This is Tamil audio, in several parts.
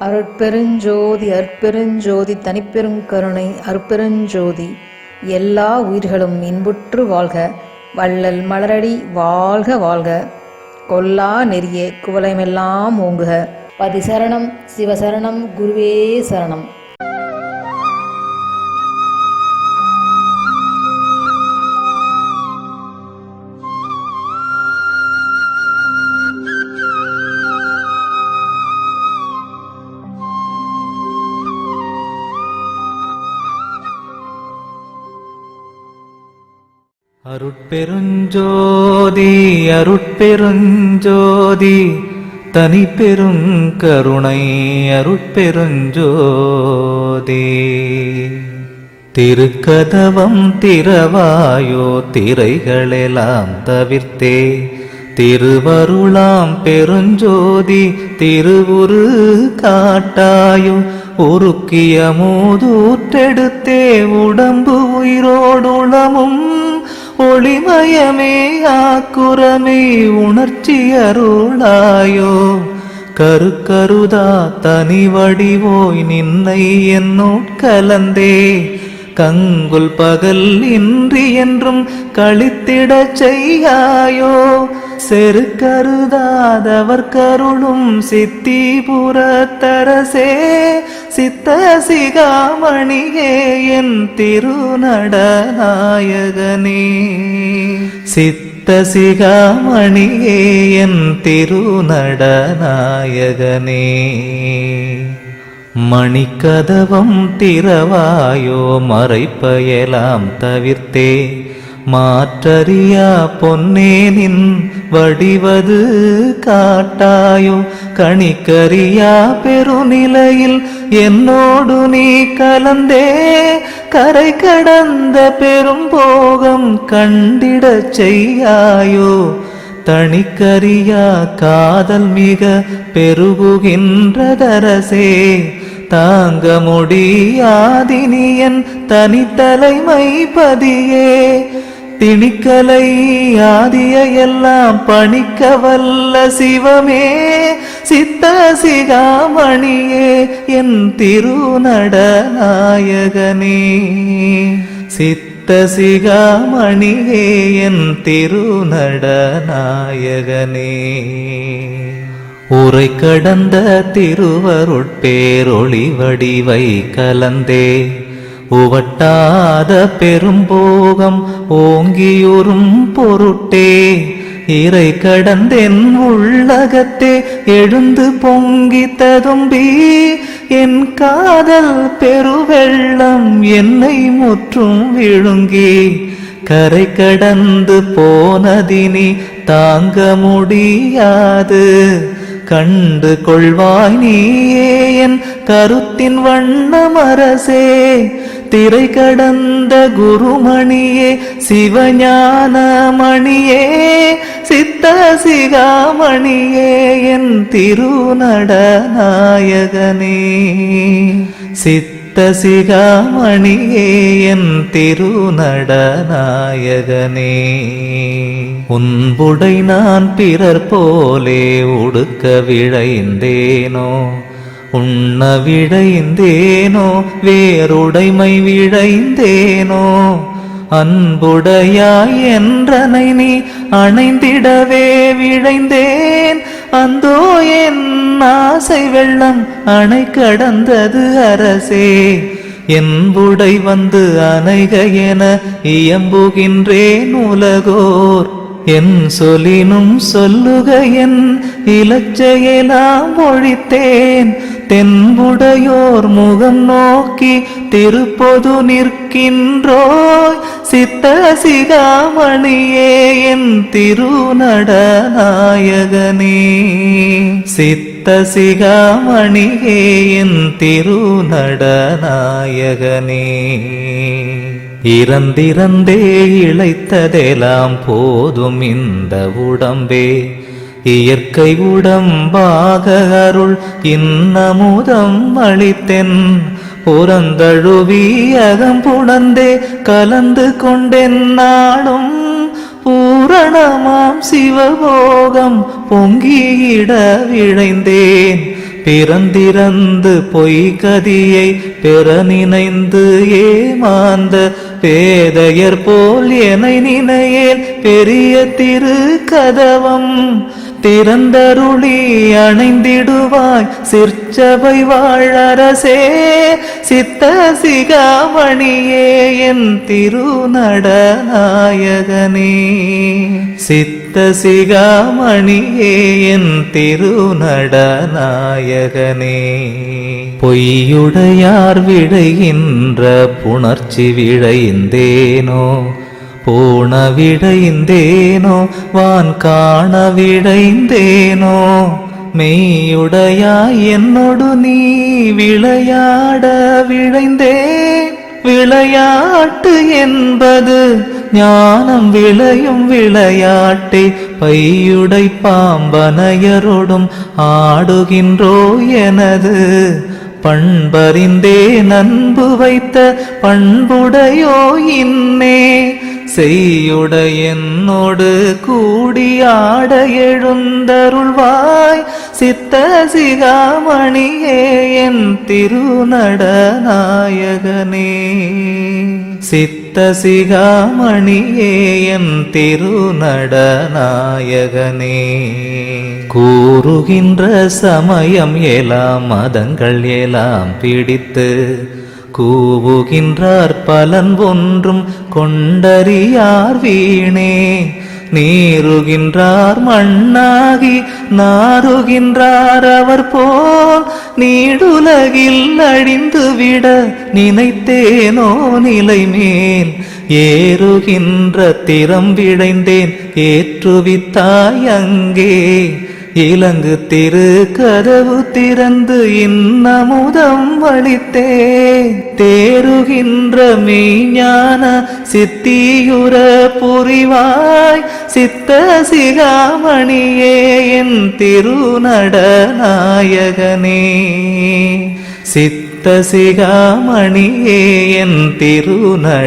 அருட்பெருஞ்சோதி அருட்பெருஞ்சோதி தனிப்பெருங்கருணை அருட்பெருஞ்சோதி. எல்லா உயிர்களும் இன்புற்று வாழ்க, வள்ளல் மலரடி வாழ்க வாழ்க. கொல்லா நெறிய குவலமெல்லாம் ஓங்குக. பதிசரணம் சிவசரணம் குருவே சரணம். அருட்பெருஞ்சோதி அருட்பெருஞ்சோதி தனிப்பெருங்கருணை அருட்பெருஞ்சோதி. திருக்கதவம் திறவாயோ திரைகளெல்லாம் தவிர்த்தே, திருவருளாம் பெருஞ்சோதி திருவுரு காட்டாயோ. உருக்கிய மூதூற்றெடுத்தே உடம்பு உயிரோடுளமும் ஒளிமயமே ஆக்குரமே உணர்ச்சி அருளாயோ. கருக்கருதா தனி வடிவோய் நின்னை என்னோட்கலந்தே, கங்குல் பகல் இன்றி என்றும் கழித்திடச் செய்யாயோ. செருக்கருதாதவர் கருளும் சித்திபுரத்தரசே, சித்த சிகாமணியே என் திருநடநாயகனே. சித்த சிகாமணியே என் திருநடநாயகனே. மணிக்கதவம் திறவாயோ மறைப்பயலாம் தவிர்த்தே, மாற்றறியா பொன்னேனின் வடிவது காட்டாயோ. கணிக்கறியா பெருநிலையில் என்னோடு நீ கலந்தே, கரை கடந்த பெரும் போகம் கண்டிடச் செய்யாயோ. தணிக்கறியா காதல் மிக பெருகுகின்றதரசே, தாங்க முடியாதினியன் தனித்தலைமை பதியே. திணிக்கலை ஆதிய எல்லாம் பணிக்க வல்ல சிவமே, சித்த சிகாமணியே என் திருநடநாயகனே. சித்த சிகாமணியே என் திருநடநாயகனே. உரை கடந்த திருவருட்பேரொளி வடிவை கலந்தே, உவட்டாத பெரும்போகம் ஓங்கியுறும் பொருட்டே. இறை கடந்தென் உள்ளகத்தே எழுந்து பொங்கி ததும்பி, என் காதல் பெருவெள்ளம் என்னை முற்றும் விழுங்கி. கரை கடந்து போனதினி தாங்க முடியாது, கண்டு கொள்வாய் நீயே என் கருத்தின் வண்ணமரசே. திரை கடந்த குருமணியே சிவஞான மணியே, சித்த சிகாமணியே என் திருநடநாயகனே. சித்த சிகாமணியே என் திருநடநாயகனே. உன்புடை நான் பிறர் போலே உடுக்க விழைந்தேனோ, உண்ண விழைந்தேனோ வேறுடைமை விழைந்தேனோ. அன்புடையாய் என்றனை நீ அணைந்திடவே விழைந்தேன், அந்தோ என் ஆசை வெள்ளம் அணை கடந்தது அரசே. என்புடை வந்து அணைக என இயம்புகின்றேன் உலகோர், என் சொலினும் சொல்லுக என் இலச்சையெல்லாம் ஒழித்தேன். தென்புடையோர் முகம் நோக்கி திருப்பொது நிற்கின்றோய், சித்த சிகாமணியே என் திருநடநாயகனே. சித்த சிகாமணியே என் திருநடநாயகனே. இறந்திறந்தே இழைத்ததெல்லாம் போதும் இந்த உடம்பே, இயற்கை உடம்பாக அருள் இன்னமுதம் அளித்தென். புறந்தழுவி அகம்புணர்ந்தே கலந்து கொண்டென் நாளும், பூரணமாம் சிவபோகம் பொங்கியிட விழைந்தேன். பிறந்திறந்து பொய்கதியை பெற நினைந்து ஏமாந்த பேதையர் போல் எனை நினையேல் பெரிய திரு கதவம் திறந்தருளி அணைந்திடுவாய் சிற்சபை வாழரசே சித்த சிகாமணியே என் திருநடநாயகனே சித்த சிகாமணியே என் திருநடநாயகனே பொய்யுடையார் விழைகின்ற புணர்ச்சி விழைந்தேனோ போன விடைந்தேனோ வான் காண விடைந்தேனோ மெய்யுடையாய் என்னொடு நீ விளையாட விழைந்தேன் விளையாட்டு என்பது ஞானம் விளையும் விளையாட்டே பையுடை பாம்பனையரோடும் ஆடுகின்றோ எனது பண்பறிந்தே நன்பு வைத்த பண்புடையோ இன்னே செய்யுடையனோடு கூடியாட எழுந்தருள்வாய் சித்த சிகாமணியே என் திருநடநாயகனே சித்த சிகாமணியே என் திருநடநாயகனே கூறுகின்ற சமயம் எல்லாம் மதங்கள் எல்லாம் பிடித்து கூவுகின்றார் பலன் ஒன்றும் கொண்டறியார் வீணே நீருகின்றார் மண்ணாகி நாருகின்றார் அவர் போல் நீடுலகில் அழிந்துவிட நினைத்தேனோ நிலை மேல் ஏறுகின்ற திறம் விழைந்தேன் ஏற்றுவித்தாய் அங்கே இலங்கு திரு கதவு திறந்து இன்னமுதம் வழித்தே தேறுகின்ற மெய்ஞான சித்தியுற புரிவாய் சித்த சிகாமணியே என் திருநடநாயகனே சித்த சிகாமணியே என் திருநடநாயகனே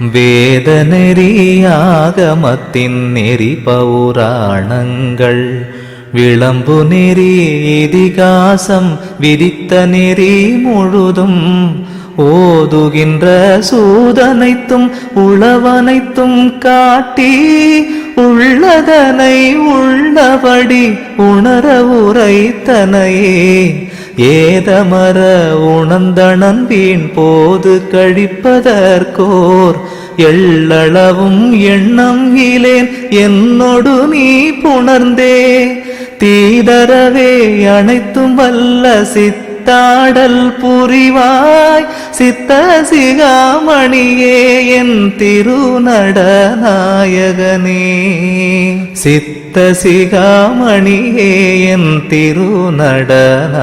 வேத நெறியாகமத்தின் நெறி பௌராணங்கள் விளம்பு நெறி இதிகாசம் விதித்த நெறி முழுதும் ஓதுகின்ற சூதனைத்தும் உளவனைத்தும் காட்டி உள்ளதனை உள்ளபடி உணர உரைத்தனையே ஏதமர உணர்ந்தனன் வீண் போது கழிப்பதற்கோர் எள்ளளவும் எண்ணம் இலேன் என்னொடு நீ புணர்ந்தே தீதரவே அனைத்தும் வல்ல சித்தாடல் புரிவாய் சித்த சிகாமணியே என் திருநடநாயகனே சித்த சிகாமணியே என் திருநடநாயகனே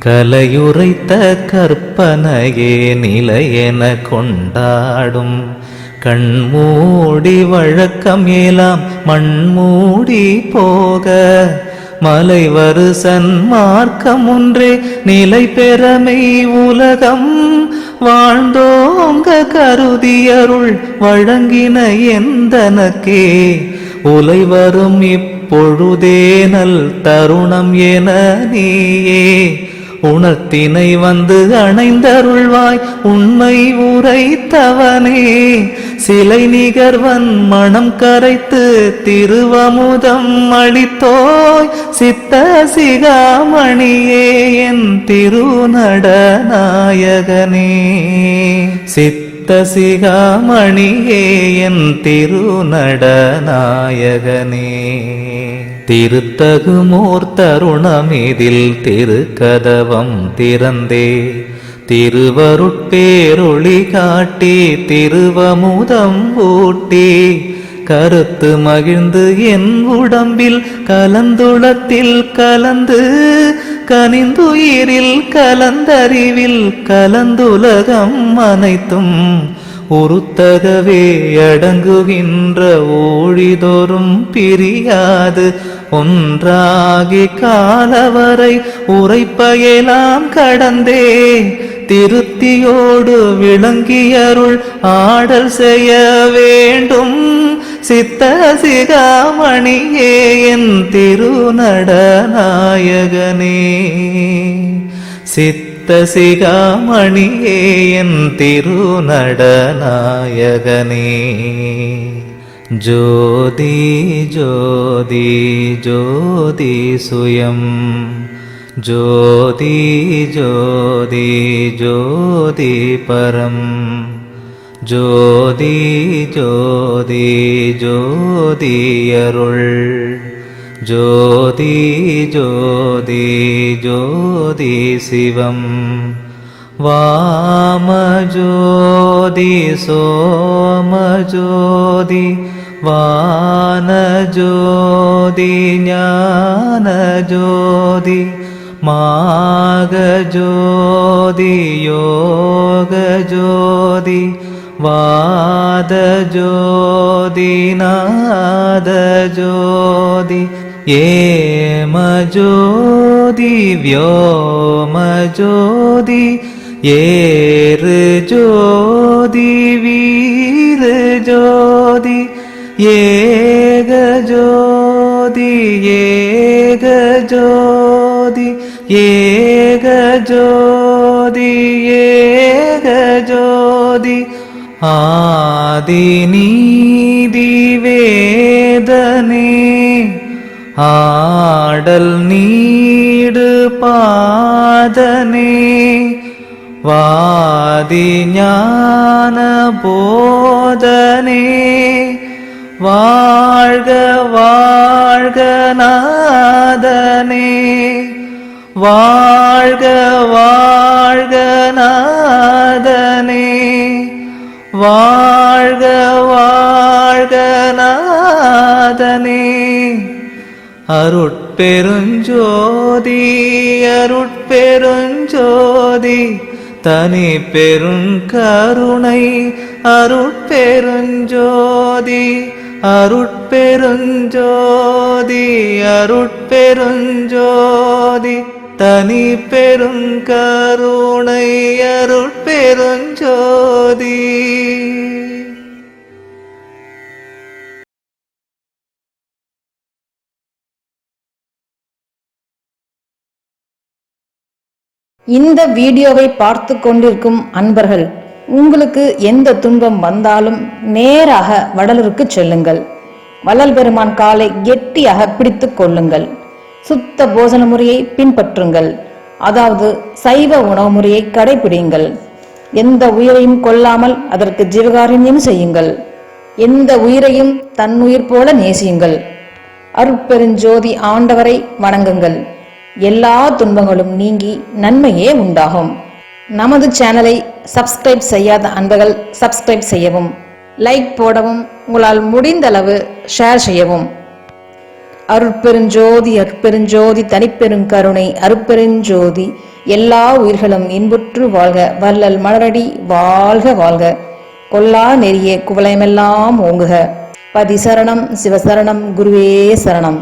கலையுரைத்த கற்பனையே நிலையென கொண்டாடும் கண்மூடி வழக்கம் எல்லாம் மண்மூடி போக மலைவரு சன்மார்க்கம் ஒன்றே நிலை பெறமை உலகம் வாழ்ந்தோங்க கருதியருள் வழங்கின எந்தனக்கே உலை வரும் இப்பொழுதே நல் தருணம் என நீயே உணர்த்தினை வந்து அணைந்தருள்வாய் உண்மை உரைத்தவனே சிலை நிகர்வன் மனம் கரைத்து திருவமுதம் அளித்தோய் சித்த சிகாமணியே என் திருநடநாயகனே சித்த சிகாமணியே என் திருநடநாயகனே திருத்தகுமோர் தருணமிதில் திருக்கதவம் திறந்தே திருவருட்பேரொளி காட்டி திருவமுதம் ஊட்டி கருத்து மகிழ்ந்து என் உடம்பில் கலந்துளத்தில் கலந்து கனிந்துயிரில் கலந்தறிவில் கலந்துலகம் அனைத்தும் உருத்தகவே அடங்குகின்ற ஊழிதோறும் பிரியாது ஒன்றாகி காலவரை உரைப்பயலாம் கடந்தே திருத்தியோடு விளங்கியருள் ஆடல் செய்ய வேண்டும் சித்த சிகாமணியே என் திருநடநாயகனே சித்த சிகாமணியே என் திருநடநாயகனே ஜோதி ஜோதி ஜோதி சுயம் ஜோதி ஜோதி ஜோதி பரம் ஜோதி ஜோதி ஜோதி அருள் ஜோதி ஜோதி ஜோதி சிவம் வாமஜோதி சோமஜோதி வானஜோதி ஞானஜோதி மாகஜோதி யோகஜோதி வாதஜோதி நாதஜோதி ஏமஜோதி व्योमज्योति ஏறு ஜோதி வீரு ஜோதி ஏக ஜோதி ஏக ஜோதி ஏக ஜோதி ஏக ஜோதி ஆதி நீதி வேதனே ஆடல் நீடு பாதனே வாதி ஞான போதனே வாழ்க வாழ்க நாதனே வாழ்க வாழ்க நாதனே வாழ்க வாழ்க நாதனே அருட்பெருஞ்சோதி அருட்பெருஞ்சோதி தனி பெருங்கருணை அருட்பெருஞ்சோதி அருட்பெருஞ்சோதி அருட்பெருஞ்சோதி தனி பெருங்கருணை அருட்பெருஞ்சோதி. இந்த வீடியோவை பார்த்து கொண்டிருக்கும் அன்பர்கள், உங்களுக்கு எந்த துன்பம் வந்தாலும் நேராக வடலூருக்கு செல்லுங்கள். வள்ளல் பெருமான் காலை கெட்டியாக பிடித்து கொள்ளுங்கள். சுத்த போஜன முறையை பின்பற்றுங்கள். அதாவது சைவ உணவு முறையை கடைபிடிங்கள். எந்த உயிரையும் கொல்லாமல் அதற்கு ஜீவகாருண்யம் செய்யுங்கள். எந்த உயிரையும் தன்னுயிர் போல நேசியுங்கள். அருட்பெருஞ்சோதி ஆண்டவரை வணங்குங்கள். எல்லா துன்பங்களும் நீங்கி நன்மையே உண்டாகும். நமது சேனலை சப்ஸ்கிரைப் செய்யாத அன்பர்கள் சப்ஸ்கிரைப் செய்யவும், லைக் போடவும், உங்களால் முடிந்தளவு ஷேர் செய்யவும். அருட்பெருஞ்சோதி அருட்பெருஞ்சோதி தனிப்பெருங்கருணை அருட்பெருஞ்சோதி எல்லா உயிர்களும் இன்புற்று வாழ்க. வள்ளல் மலரடி வாழ்க வாழ்க. கொல்லா நெறிய குவளையமெல்லாம் ஓங்குக. பதி சரணம், சிவசரணம், குருவே சரணம்.